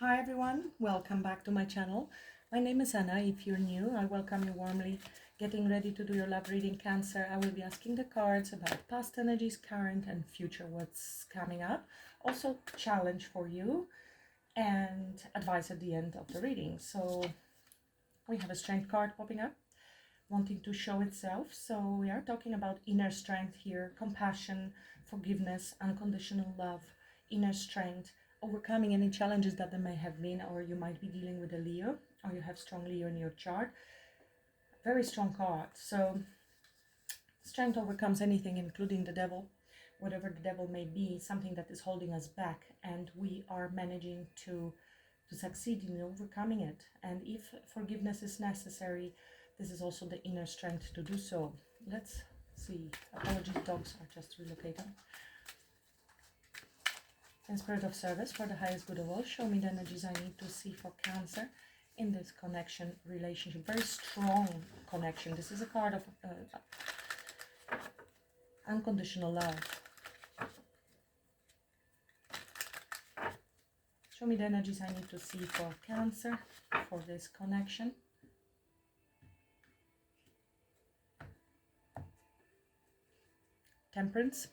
Hi everyone, welcome back to my channel. My name is Anna. If you're new, I welcome you warmly. Getting ready to do your love reading, Cancer. I will be asking the cards about past energies, current and future, what's coming up. Also challenge for you and advice at the end of the reading. So we have a strength card popping up, wanting to show itself. So we are talking about inner strength here, compassion, forgiveness, unconditional love, inner strength, overcoming any challenges that there may have been, or you might be dealing with a Leo, or you have strong Leo in your chart. Very strong card. So strength overcomes anything, including the devil, whatever the devil may be, something that is holding us back, and we are managing to succeed in overcoming it. And if forgiveness is necessary, this is also the inner strength to do so. Let's see. Apologies, dogs are just relocating. In spirit of service, for the highest good of all, show me the energies I need to see for Cancer in this connection, relationship. Very strong connection. This is a card of unconditional love. Show me the energies I need to see for Cancer, for this connection. Temperance.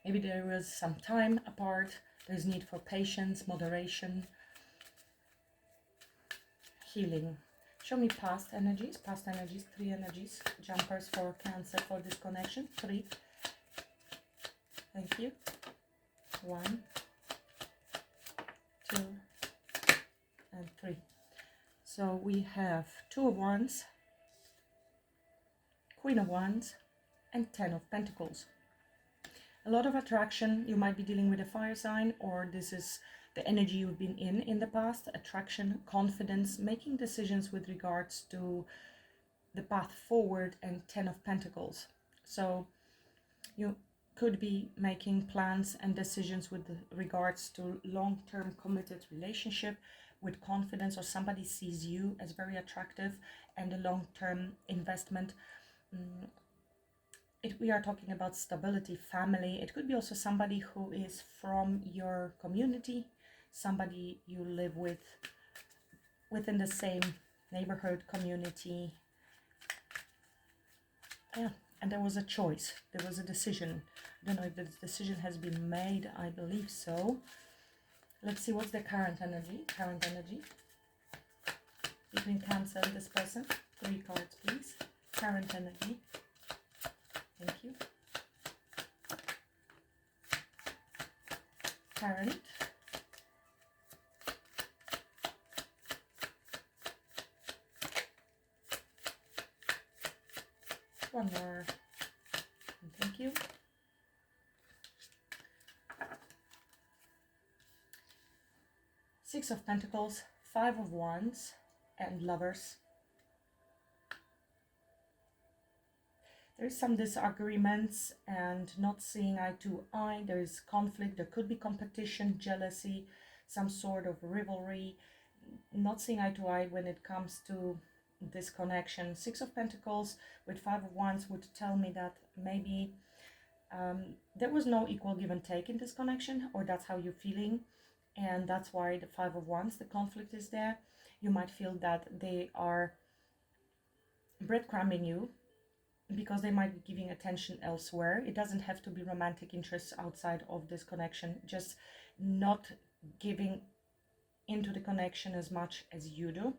Maybe there was some time apart. There's need for patience, moderation, healing. Show me past energies, 3 energies, jumpers for Cancer for this connection. 3. Thank you. 1, 2, and 3. So we have 2 of Wands, Queen of Wands, and 10 of Pentacles. A lot of attraction. You might be dealing with a fire sign, or this is the energy you've been in the past. Attraction, confidence, making decisions with regards to the path forward, and 10 of Pentacles. So you could be making plans and decisions with regards to long-term committed relationship with confidence, or somebody sees you as very attractive and a long-term investment. We are talking about stability, family. It could be also somebody who is from your community, somebody you live with within the same neighborhood, community. Yeah, and there was a choice, there was a decision. I don't know if the decision has been made. I believe so. Let's see what's the current energy. Between Cancer and this person. 3 cards, please. Current energy. Thank you. Current. One more. Thank you. Six of Pentacles, 5 of Wands, and Lovers. There is some disagreements and not seeing eye to eye. There is conflict. There could be competition, jealousy, some sort of rivalry. Not seeing eye to eye when it comes to this connection. 6 of Pentacles with 5 of Wands would tell me that maybe there was no equal give and take in this connection, or that's how you're feeling. And that's why the 5 of Wands, the conflict is there. You might feel that they are breadcrumbing you, because they might be giving attention elsewhere. It doesn't have to be romantic interests outside of this connection, just not giving into the connection as much as you do.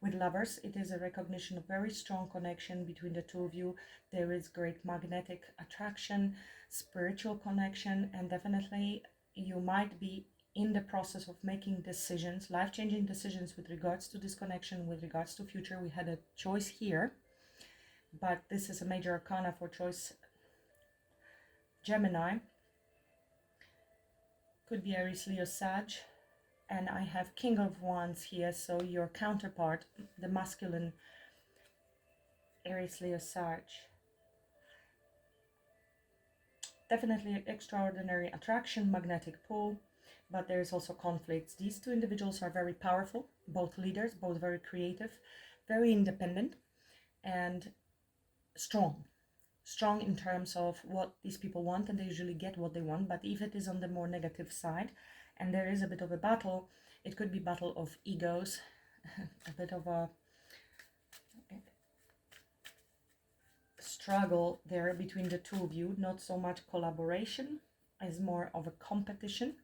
With Lovers, it is a recognition of very strong connection between the two of you. There is great magnetic attraction, spiritual connection, and definitely you might be in the process of making decisions, life-changing decisions with regards to this connection, with regards to future. We had a choice here, but this is a major arcana for choice. Gemini. Could be Aries, Leo, Sag. And I have King of Wands here, so your counterpart, the masculine, Aries, Leo, Sag. Definitely extraordinary attraction, magnetic pull, but there is also conflicts. These two individuals are very powerful, both leaders, both very creative, very independent, and strong in terms of what these people want, and they usually get what they want. But if it is on the more negative side, and there is a bit of a battle. It could be battle of egos, a bit of a struggle there between the two of you, not so much collaboration as more of a competition.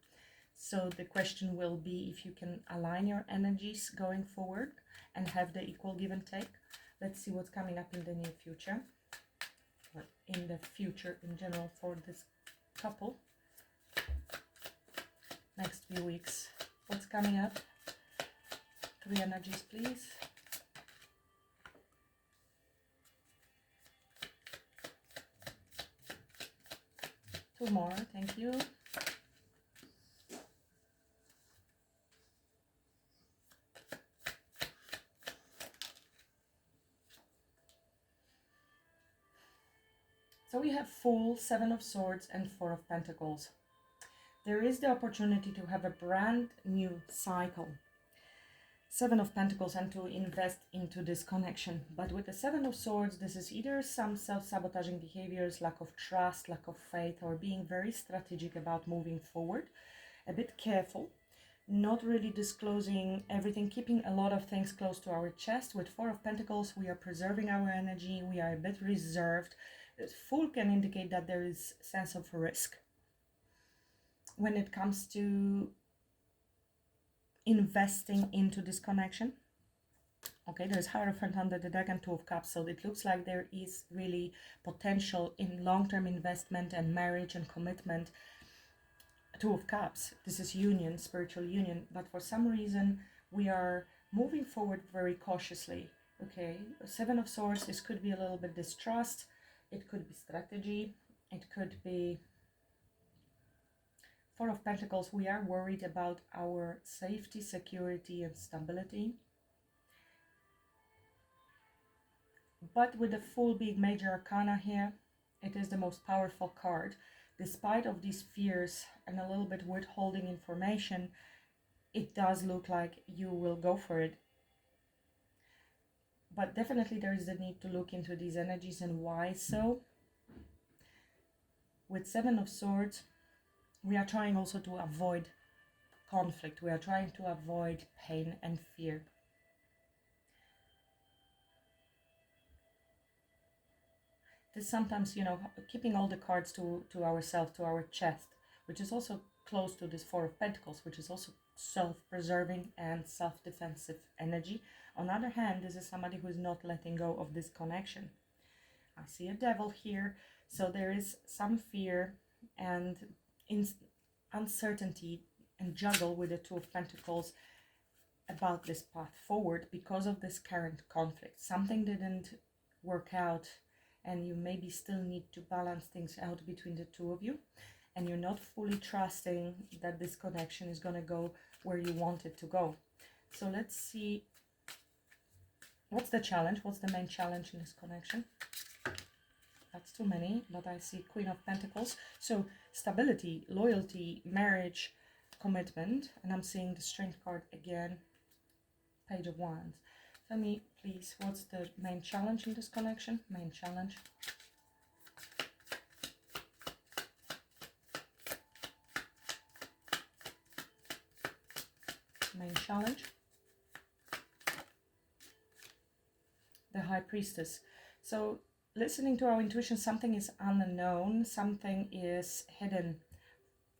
So the question will be if you can align your energies going forward and have the equal give and take. Let's see what's coming up in the near future, or in the future in general for this couple. Next few weeks, what's coming up? 3 energies, please. Two more, thank you. So we have Fool, 7 of Swords, and 4 of Pentacles. There is the opportunity to have a brand new cycle. 7 of Pentacles, and to invest into this connection. But with the 7 of Swords, this is either some self-sabotaging behaviors, lack of trust, lack of faith, or being very strategic about moving forward. A bit careful, not really disclosing everything, keeping a lot of things close to our chest. With 4 of Pentacles, we are preserving our energy, we are a bit reserved. Fool can indicate that there is a sense of risk when it comes to investing into this connection. Okay, there's Hierophant under the deck and 2 of Cups, so it looks like there is really potential in long-term investment and marriage and commitment. 2 of Cups, this is union, spiritual union, but for some reason we are moving forward very cautiously. Okay, 7 of Swords, this could be a little bit distrust, it could be strategy, it could be 4 of Pentacles. We are worried about our safety, security, and stability. But with the Fool being major arcana here, it is the most powerful card. Despite of these fears and a little bit withholding information, it does look like you will go for it. But definitely there is the need to look into these energies and why so. With 7 of Swords, we are trying also to avoid conflict. We are trying to avoid pain and fear. This sometimes, you know, keeping all the cards to ourselves, to our chest, which is also close to this 4 of Pentacles, which is also self-preserving and self-defensive energy. On the other hand, this is somebody who is not letting go of this connection. I see a devil here, so there is some fear and uncertainty and juggle with the 2 of Pentacles about this path forward because of this current conflict. Something didn't work out, and you maybe still need to balance things out between the two of you, and you're not fully trusting that this connection is going to go where you want it to go. So let's see, what's the challenge? What's the main challenge in this connection? That's too many, but I see Queen of Pentacles. So stability, loyalty, marriage, commitment, and I'm seeing the Strength card again, Page of Wands. Tell me, please, what's the main challenge in this connection? Main challenge. Main challenge. The High Priestess. So listening to our intuition, something is unknown, something is hidden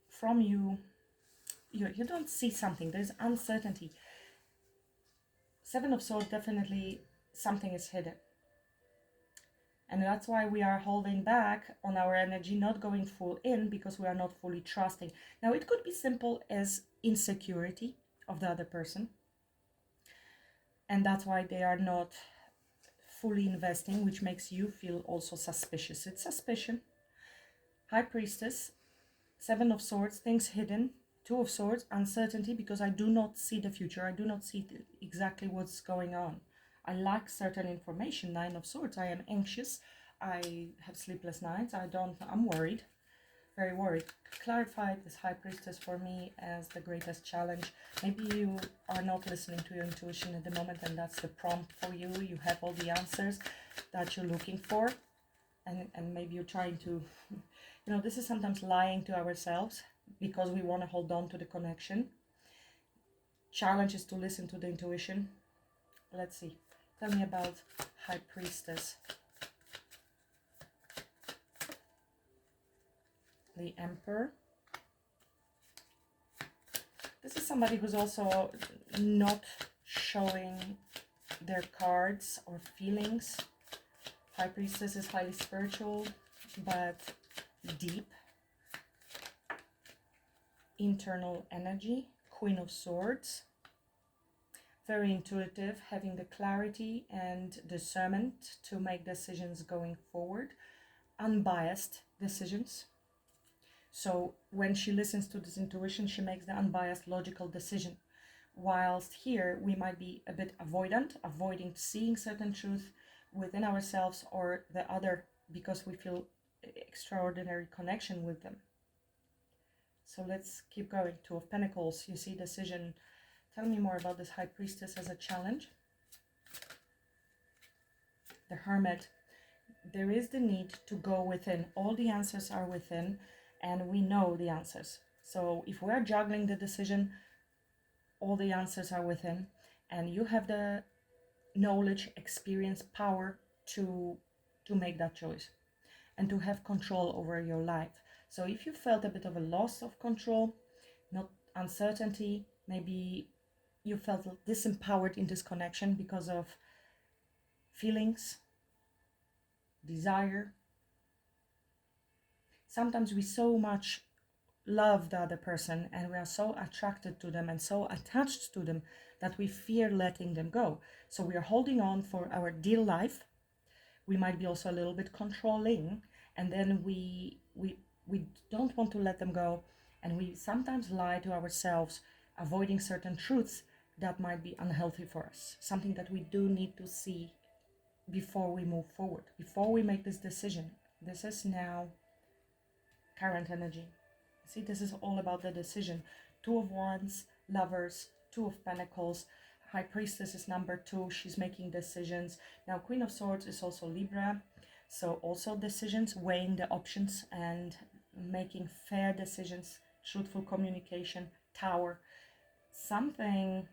from you. You don't see something, there's uncertainty. 7 of Swords, definitely something is hidden. And that's why we are holding back on our energy, not going full in, because we are not fully trusting. Now, it could be simple as insecurity of the other person. And that's why they are not fully investing, which makes you feel also suspicious. It's suspicion. High Priestess, 7 of Swords, things hidden. 2 of Swords, uncertainty, because I do not see the future. I do not see exactly what's going on. I lack certain information. 9 of Swords, I am anxious. I have sleepless nights. I'm worried, very worried. Clarify this High Priestess for me as the greatest challenge. Maybe you are not listening to your intuition at the moment, and that's the prompt for you. You have all the answers that you're looking for, and maybe you're trying to, you know, this is sometimes lying to ourselves. because we want to hold on to the connection. Challenge is to listen to the intuition. Let's see. Tell me about High Priestess. The Emperor. This is somebody who's also not showing their cards or feelings. High Priestess is highly spiritual, but deep. Internal energy. Queen of Swords. Very intuitive, having the clarity and discernment to make decisions going forward. Unbiased decisions. So when she listens to this intuition, she makes the unbiased logical decision. Whilst here we might be a bit avoidant, avoiding seeing certain truth within ourselves or the other because we feel extraordinary connection with them. So let's keep going. Two of Pentacles, you see decision. Tell me more about this High Priestess as a challenge. The Hermit. There is the need to go within. All the answers are within, and we know the answers. So if we are juggling the decision, all the answers are within, and you have the knowledge, experience, power to make that choice and to have control over your life. So if you felt a bit of a loss of control, not uncertainty, maybe you felt disempowered in this connection because of feelings, desire. Sometimes we so much love the other person and we are so attracted to them and so attached to them that we fear letting them go. So we are holding on for our dear life. We might be also a little bit controlling, and then we don't want to let them go, and we sometimes lie to ourselves, avoiding certain truths that might be unhealthy for us, something that we do need to see before we move forward, before we make this decision. This is now current energy. See, this is all about the decision. Two of Wands, Lovers, Two of Pentacles. High Priestess is number 2. She's making decisions. Now, Queen of Swords is also Libra. So also decisions, weighing the options and making fair decisions, truthful communication. Tower. Something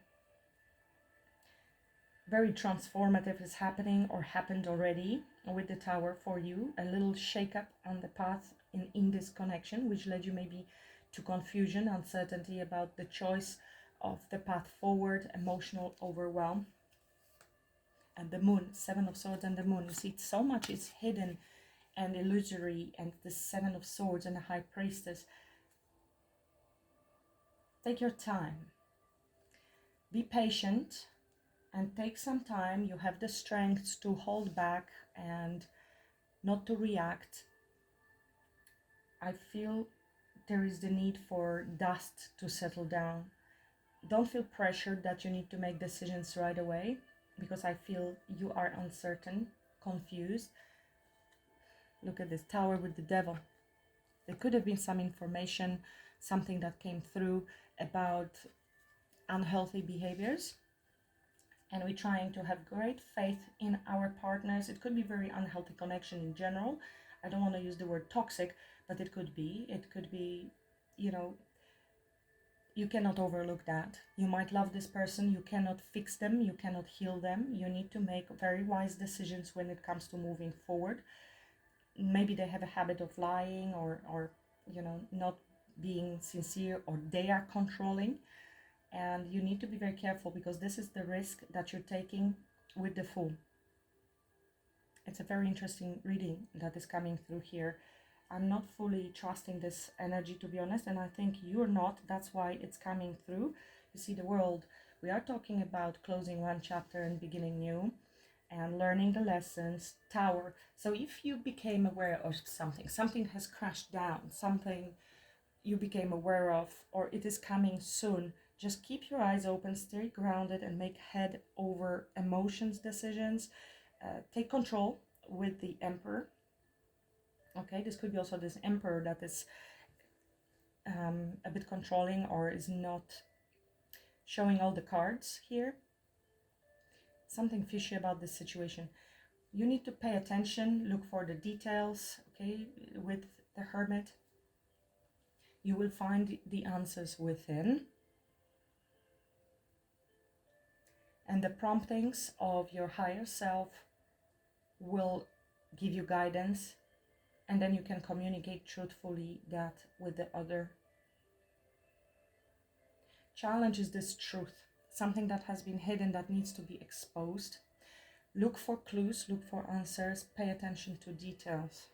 very transformative is happening or happened already with the Tower for you. A little shake-up on the path in this connection, which led you maybe to confusion, uncertainty about the choice of the path forward, emotional overwhelm. And the Moon, 7 of Swords and the Moon. You see, so much is hidden and illusory, and the 7 of Swords and the High Priestess. Take your time. Be patient and take some time. You have the strength to hold back and not to react. I feel there is the need for dust to settle down. Don't feel pressured that you need to make decisions right away, because I feel you are uncertain, confused. Look at this Tower with the Devil. There could have been some information, something that came through about unhealthy behaviors, and we're trying to have great faith in our partners. It could be very unhealthy connection in general. I don't want to use the word toxic, but it could be, you know, you cannot overlook that. You might love this person, you cannot fix them, you cannot heal them. You need to make very wise decisions when it comes to moving forward. Maybe they have a habit of lying or not being sincere, or they are controlling. And you need to be very careful, because this is the risk that you're taking with the Fool. It's a very interesting reading that is coming through here. I'm not fully trusting this energy, to be honest, and I think you're not. That's why it's coming through. You see, the World. We are talking about closing one chapter and beginning new, and learning the lessons. Tower. So if you became aware of something has crashed down, something you became aware of, or it is coming soon, just keep your eyes open, stay grounded, and make head over emotions decisions. Take control with the Emperor. Okay, this could be also this Emperor that is a bit controlling, or is not showing all the cards here. Something fishy about this situation. You need to pay attention, look for the details, okay, with the Hermit. You will find the answers within, and the promptings of your higher self will give you guidance, and then you can communicate truthfully that with the other. Challenge is this truth, something that has been hidden that needs to be exposed. Look for clues, look for answers, pay attention to details.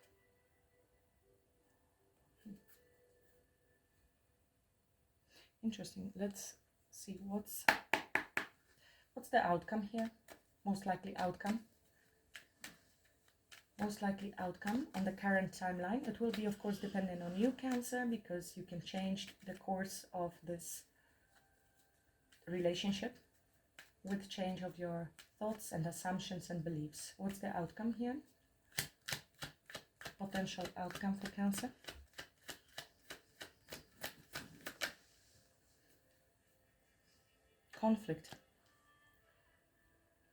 Interesting. Let's see what's the outcome here. Most likely outcome. Most likely outcome on the current timeline. It will be, of course, dependent on you, Cancer, because you can change the course of this relationship with change of your thoughts and assumptions and beliefs. What's the outcome here? Potential outcome for Cancer. Conflict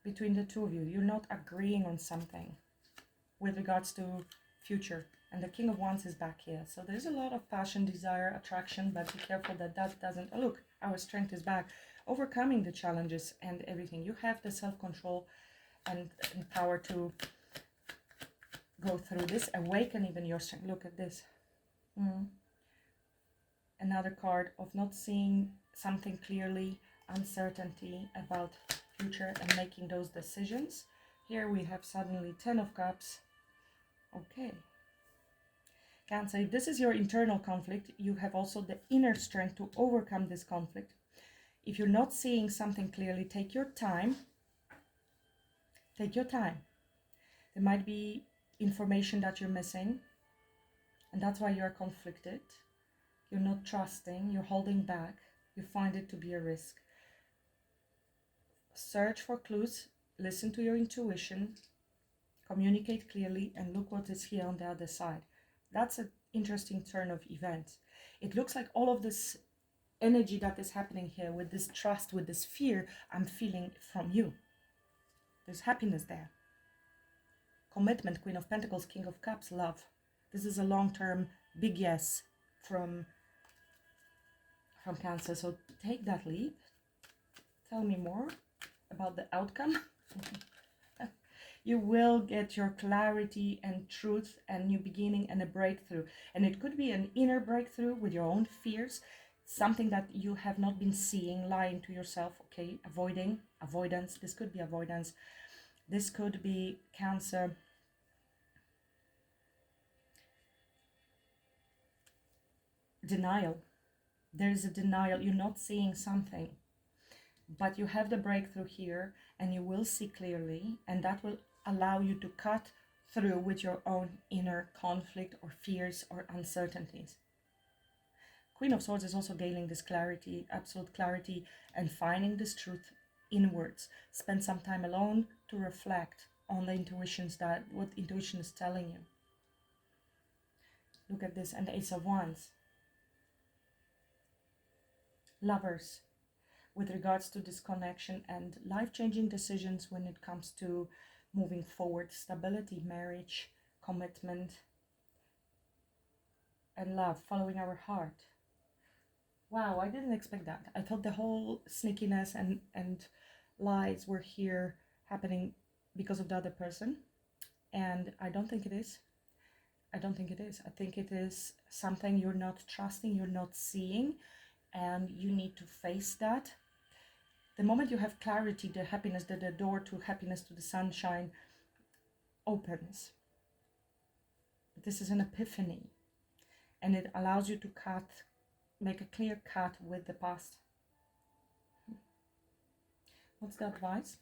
between the two of you. You're not agreeing on something with regards to future, and the King of Wands is back here. So there's a lot of passion, desire, attraction, but be careful that that doesn't, oh look, our strength is back, overcoming the challenges and everything. You have the self-control and power to go through this, awaken even your strength. Look at this. Another card of not seeing something clearly, uncertainty about future and making those decisions. Here we have suddenly 10 of Cups. Okay. Cancer, if this is your internal conflict, you have also the inner strength to overcome this conflict. If you're not seeing something clearly, take your time. Take your time. There might be information that you're missing, and that's why you're conflicted. You're not trusting, you're holding back. You find it to be a risk. Search for clues, listen to your intuition, communicate clearly, and look what is here on the other side. That's an interesting turn of events. It looks like all of this energy that is happening here with this trust, with this fear, I'm feeling from you. There's happiness there. Commitment, Queen of Pentacles, King of Cups, love. This is a long-term big yes from Cancer. So take that leap. Tell me more about the outcome. You will get your clarity and truth and new beginning and a breakthrough. And it could be an inner breakthrough with your own fears, something that you have not been seeing, lying to yourself, okay, avoidance. This could be avoidance. This could be Cancer. Denial. There is a denial. You're not seeing something, but you have the breakthrough here and you will see clearly, and that will allow you to cut through with your own inner conflict or fears or uncertainties. Queen of Swords is also gaining this clarity, absolute clarity, and finding this truth inwards. Spend some time alone to reflect on the intuitions, that what intuition is telling you. Look at this, and the Ace of Wands. Lovers, with regards to this connection and life-changing decisions when it comes to moving forward, stability, marriage, commitment, and love, following our heart. Wow, I didn't expect that. I thought the whole sneakiness and lies were here happening because of the other person, and I don't think it is. I don't think it is. I think it is something you're not trusting, you're not seeing, and you need to face that. The moment you have clarity, the happiness, the door to happiness, to the sunshine opens. This is an epiphany, and it allows you to make a clear cut with the past. What's the advice?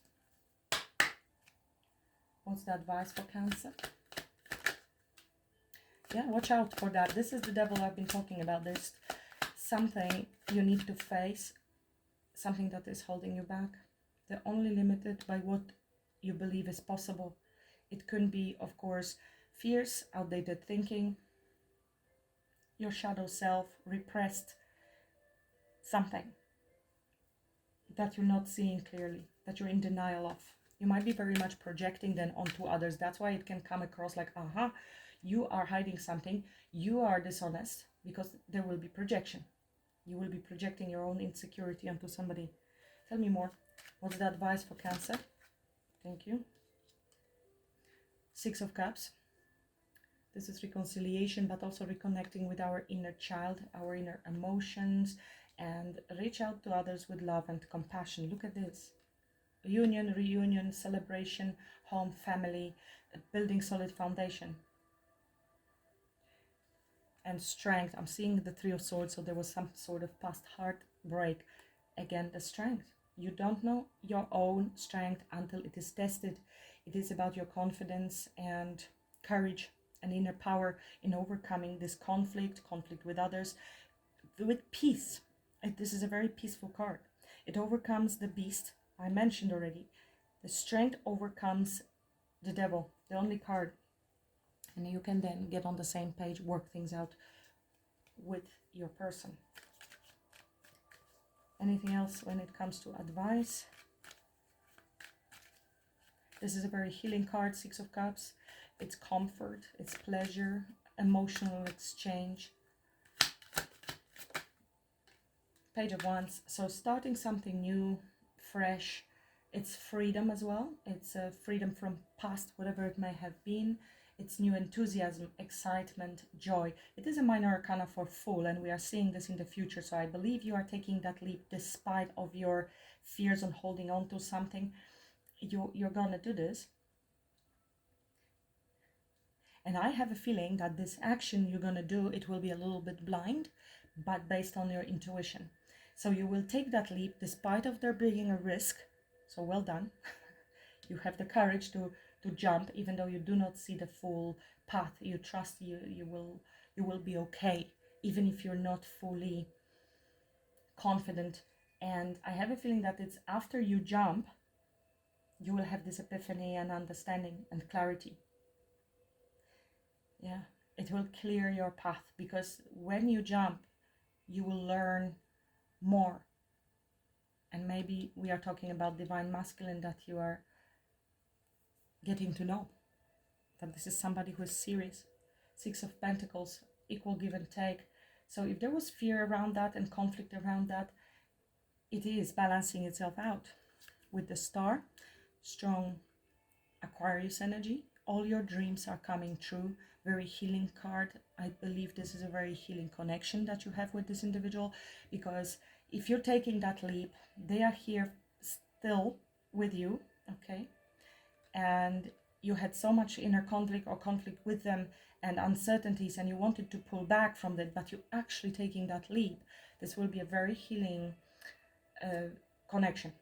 What's the advice for Cancer? Yeah, watch out for that. This is the devil I've been talking about. There's something you need to face, something that is holding you back. They're only limited by what you believe is possible. It could be, of course, fears, outdated thinking, your shadow self, repressed something that you're not seeing clearly, that you're in denial of. You might be very much projecting then onto others. That's why it can come across like, you are hiding something, you are dishonest, because there will be projection. You will be projecting your own insecurity onto somebody. Tell me more. What's the advice for Cancer? Thank you. Six of Cups. This is reconciliation, but also reconnecting with our inner child, our inner emotions, and reach out to others with love and compassion. Look at this. Union, reunion, celebration, home, family, building solid foundation. And strength. I'm seeing the Three of Swords, so there was some sort of past heartbreak. Again, the strength. You don't know your own strength until it is tested. It is about your confidence and courage and inner power in overcoming this conflict with others, with peace. This is a very peaceful card. It overcomes the beast, I mentioned already. The strength overcomes the devil, the only card. And you can then get on the same page, work things out with your person. Anything else when it comes to advice? This is a very healing card, Six of Cups. It's comfort, it's pleasure, emotional exchange. Page of Wands. So starting something new, fresh. It's freedom as well. It's freedom from past, whatever it may have been. It's new enthusiasm, excitement, joy. It is a minor arcana for Fool, and we are seeing this in the future. So I believe you are taking that leap despite of your fears on holding on to something. You're gonna do this. And I have a feeling that this action you're gonna do, it will be a little bit blind, but based on your intuition. So you will take that leap despite of there being a risk. So well done. You have the courage to jump, even though you do not see the full path. You trust you will be okay, even if you're not fully confident. And I have a feeling that it's after you jump, you will have this epiphany and understanding and clarity. Yeah, it will clear your path, because when you jump, you will learn more. And maybe we are talking about divine masculine that you are getting to know. That this is somebody who is serious. Six of Pentacles, equal give and take. So if there was fear around that and conflict around that, it is balancing itself out. With the Star, strong Aquarius energy. All your dreams are coming true. Very healing card. I believe this is a very healing connection that you have with this individual, because if you're taking that leap, they are here still with you, okay? And you had so much inner conflict with them and uncertainties, and you wanted to pull back from that, but you're actually taking that leap. This will be a very healing connection.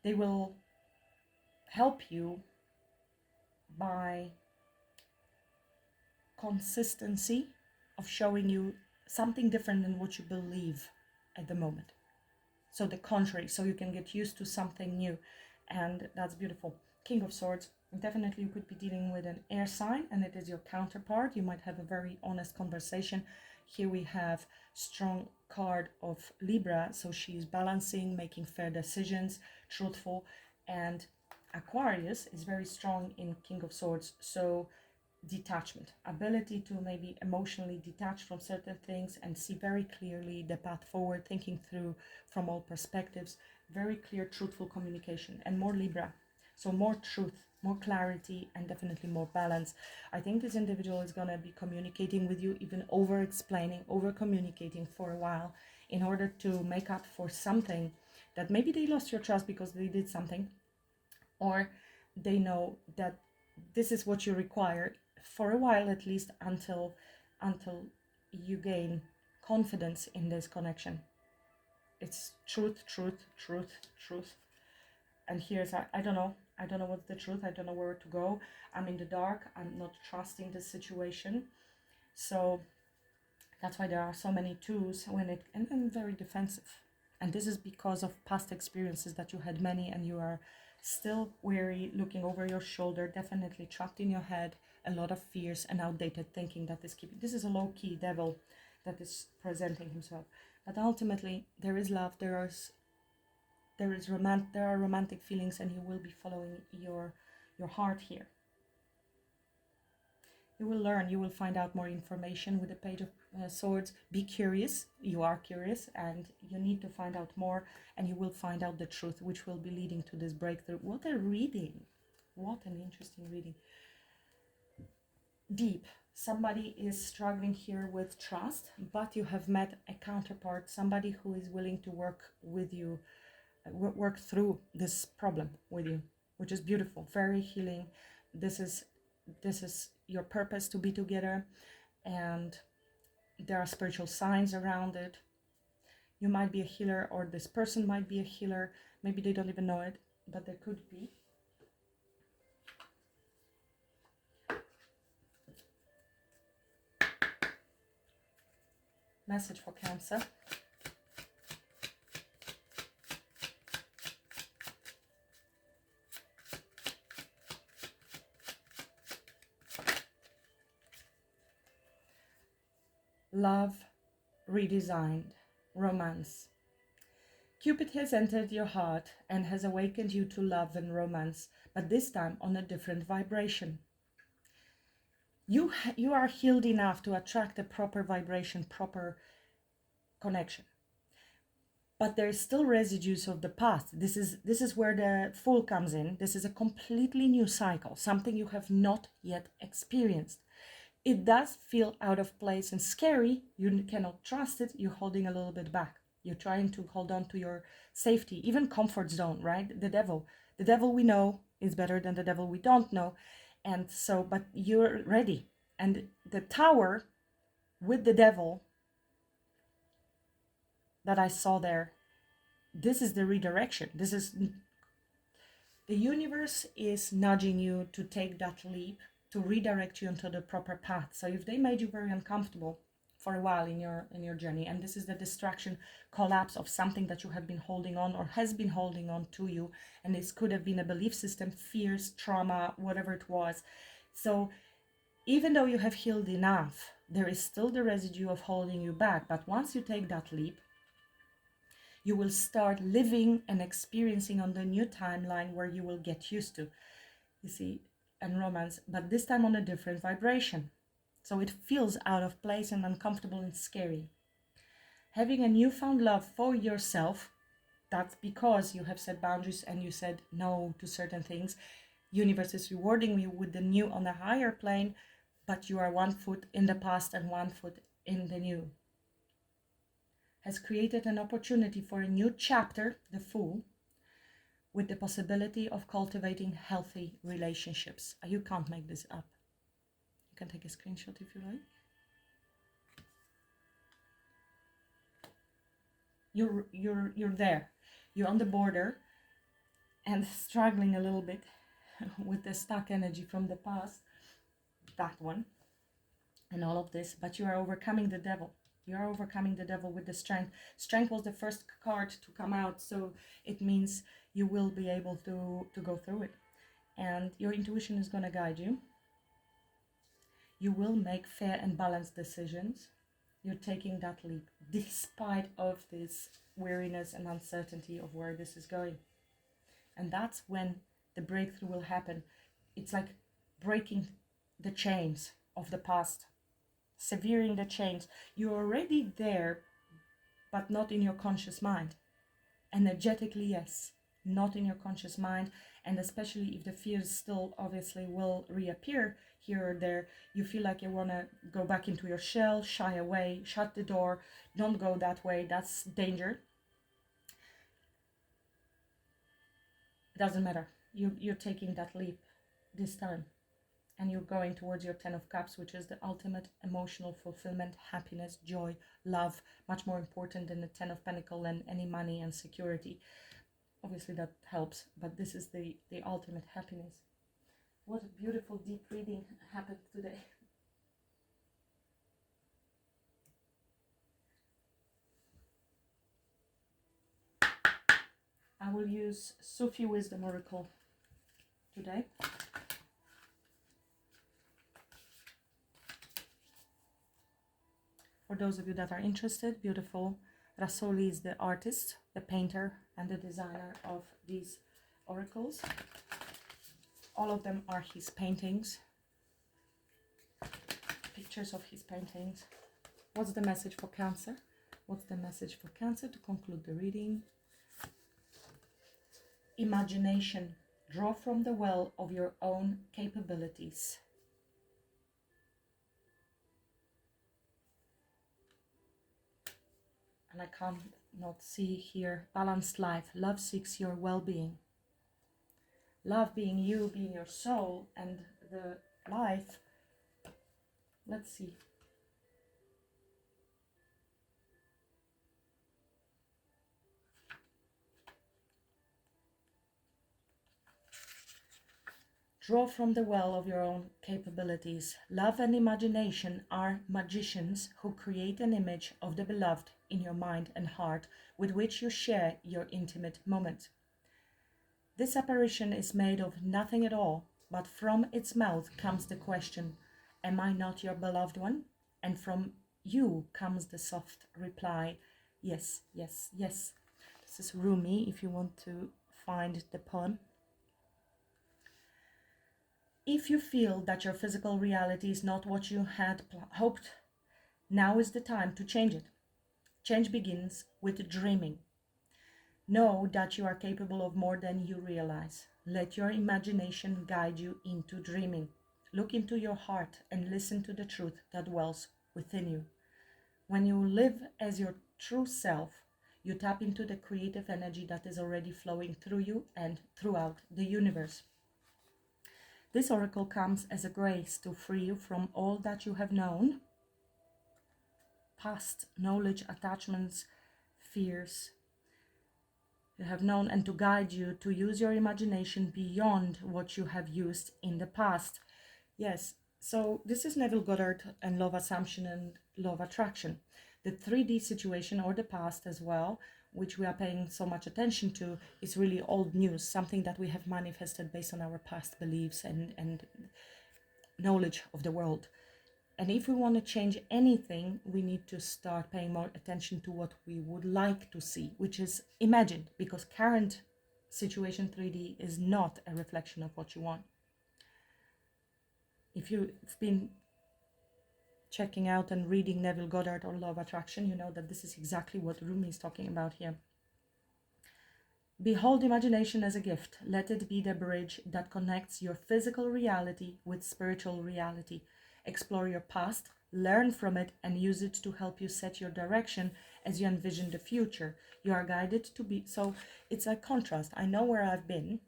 They will help you by consistency of showing you something different than what you believe at the moment. So the contrary, so you can get used to something new, and that's beautiful. King of Swords, definitely you could be dealing with an air sign, and it is your counterpart. You might have a very honest conversation. Here we have strong card of Libra, so she's balancing, making fair decisions, truthful, and Aquarius is very strong in King of Swords, so detachment, ability to maybe emotionally detach from certain things and see very clearly the path forward, thinking through from all perspectives, very clear, truthful communication, and more Libra. So more truth, more clarity, and definitely more balance. I think this individual is going to be communicating with you, even over explaining, over communicating for a while, in order to make up for something that maybe they lost your trust because they did something, or they know that this is what you require for a while, at least until you gain confidence in this connection. It's truth. And here's I don't know what's the truth. I don't know where to go. I'm in the dark. I'm not trusting the situation. So that's why there are so many twos and then very defensive. And this is because of past experiences that you had many, and you are still weary, looking over your shoulder, definitely trapped in your head, a lot of fears and outdated thinking that is keeping. This is a low-key devil that is presenting himself. But ultimately, there is love, there are romantic feelings, and he will be following your heart here. You will learn, you will find out more information with the Page of Swords. Be curious, you are curious, and you need to find out more, and you will find out the truth, which will be leading to this breakthrough. What a reading! What an interesting reading. Deep. Somebody is struggling here with trust, but you have met a counterpart, somebody who is willing to work with you, work through this problem with you, which is beautiful, very healing. This is your purpose, to be together, and there are spiritual signs around it. You might be a healer, or this person might be a healer. Maybe they don't even know it, but there could be. Message for Cancer. Love redesigned. Romance. Cupid has entered your heart and has awakened you to love and romance, but this time on a different vibration. You are healed enough to attract a proper vibration, proper connection. But there is still residues of the past. This is where the Fool comes in. This is a completely new cycle, something you have not yet experienced. It does feel out of place and scary. You cannot trust it. You're holding a little bit back. You're trying to hold on to your safety, even comfort zone, right? The devil we know is better than the devil we don't know. And so, but you're ready. And the Tower with the devil that I saw there, this is the redirection. This is, the universe is nudging you to take that leap, to redirect you into the proper path. So if they made you very uncomfortable for a while in your journey, and this is the distraction, collapse of something that you have been holding on or has been holding on to you, and this could have been a belief system, fears, trauma, whatever it was. So even though you have healed enough, there is still the residue of holding you back. But once you take that leap, you will start living and experiencing on the new timeline where you will get used to, you see, and romance, but this time on a different vibration. So it feels out of place and uncomfortable and scary. Having a newfound love for yourself, that's because you have set boundaries and you said no to certain things. Universe is rewarding you with the new on a higher plane, but you are 1 foot in the past and 1 foot in the new. Has created an opportunity for a new chapter, the Fool, with the possibility of cultivating healthy relationships. You can't make this up. You can take a screenshot if you like. You're there. You're on the border and struggling a little bit with the stuck energy from the past, that one, and all of this, but you are overcoming the devil. You are overcoming the devil with the strength. Strength was the first card to come out, so it means you will be able to go through it. And your intuition is going to guide you. You will make fair and balanced decisions. You're taking that leap, despite of this weariness and uncertainty of where this is going. And that's when the breakthrough will happen. It's like breaking the chains of the past, severing the chains. You're already there, but not in your conscious mind. Energetically, yes, not in your conscious mind. And especially if the fears still obviously will reappear here or there, you feel like you want to go back into your shell, shy away, shut the door, don't go that way, that's danger. It doesn't matter. You're taking that leap this time. And you're going towards your 10 of Cups, which is the ultimate emotional fulfillment, happiness, joy, love, much more important than the 10 of Pentacles and any money and security. Obviously that helps, but this is the ultimate happiness. What a beautiful deep reading happened today. I will use Sufi Wisdom Oracle today. For those of you that are interested, beautiful. Rasoli is the artist, the painter, and the designer of these oracles. All of them are his paintings. pictures of his paintings. What's the message for Cancer? What's the message for Cancer to conclude the reading? Imagination. Draw from the well of your own capabilities. And I can't not see here. Balanced life. Love seeks your well-being. Love being you, being your soul, and the life. Let's see. Draw from the well of your own capabilities. Love and imagination are magicians who create an image of the beloved in your mind and heart with which you share your intimate moment. This apparition is made of nothing at all, but from its mouth comes the question, "Am I not your beloved one?" And from you comes the soft reply, "Yes, yes, yes." This is Rumi, if you want to find the poem. If you feel that your physical reality is not what you had hoped, now is the time to change it. Change begins with dreaming. Know that you are capable of more than you realize. Let your imagination guide you into dreaming. Look into your heart and listen to the truth that dwells within you. When you live as your true self, you tap into the creative energy that is already flowing through you and throughout the universe. This oracle comes as a grace to free you from all that you have known, past knowledge, attachments, fears you have known, and to guide you to use your imagination beyond what you have used in the past. Yes, so this is Neville Goddard and Law of Assumption and Law of Attraction. The 3D situation, or the past as well, which we are paying so much attention to, is really old news, something that we have manifested based on our past beliefs and knowledge of the world. And if we want to change anything, we need to start paying more attention to what we would like to see, which is imagined, because current situation 3D is not a reflection of what you want. If you've been checking out and reading Neville Goddard or Law of Attraction, you know that this is exactly what Rumi is talking about here. Behold imagination as a gift. Let it be the bridge that connects your physical reality with spiritual reality. Explore your past, learn from it, and use it to help you set your direction as you envision the future. You are guided to be... So it's a contrast. I know where I've been.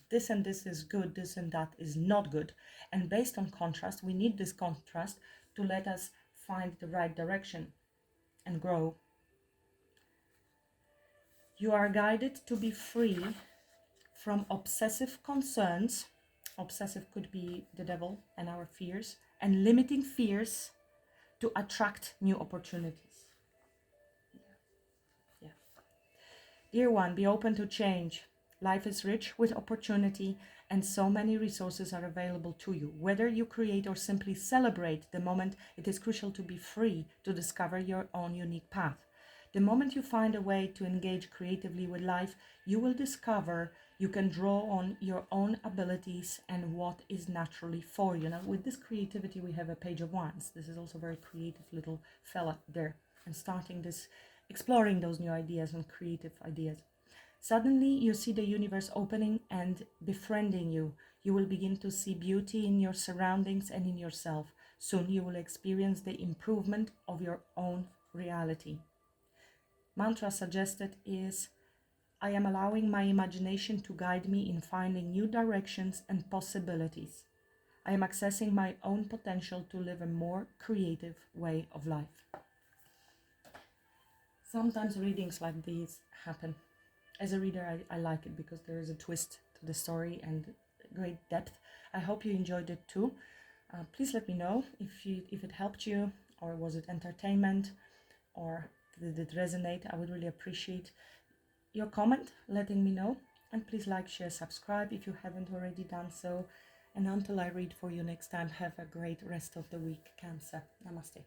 This and this is good, this and that is not good. And based on contrast, we need this contrast to let us find the right direction and grow. You are guided to be free from obsessive concerns. Obsessive could be the devil and our fears, and limiting fears to attract new opportunities. Yeah. Dear one, be open to change. Life is rich with opportunity, and so many resources are available to you. Whether you create or simply celebrate the moment, it is crucial to be free to discover your own unique path. The moment you find a way to engage creatively with life, you will discover you can draw on your own abilities and what is naturally for you. Now, with this creativity, we have a Page of Wands. This is also a very creative little fella there, and starting this, exploring those new ideas and creative ideas. Suddenly, you see the universe opening and befriending you. You will begin to see beauty in your surroundings and in yourself. Soon, you will experience the improvement of your own reality. Mantra suggested is, I am allowing my imagination to guide me in finding new directions and possibilities. I am accessing my own potential to live a more creative way of life. Sometimes readings like these happen. As a reader, I like it because there is a twist to the story and great depth. I hope you enjoyed it too. Please let me know if it helped you, or was it entertainment, or did it resonate. I would really appreciate your comment, letting me know. And please like, share, subscribe if you haven't already done so. And until I read for you next time, have a great rest of the week, Cancer. Namaste.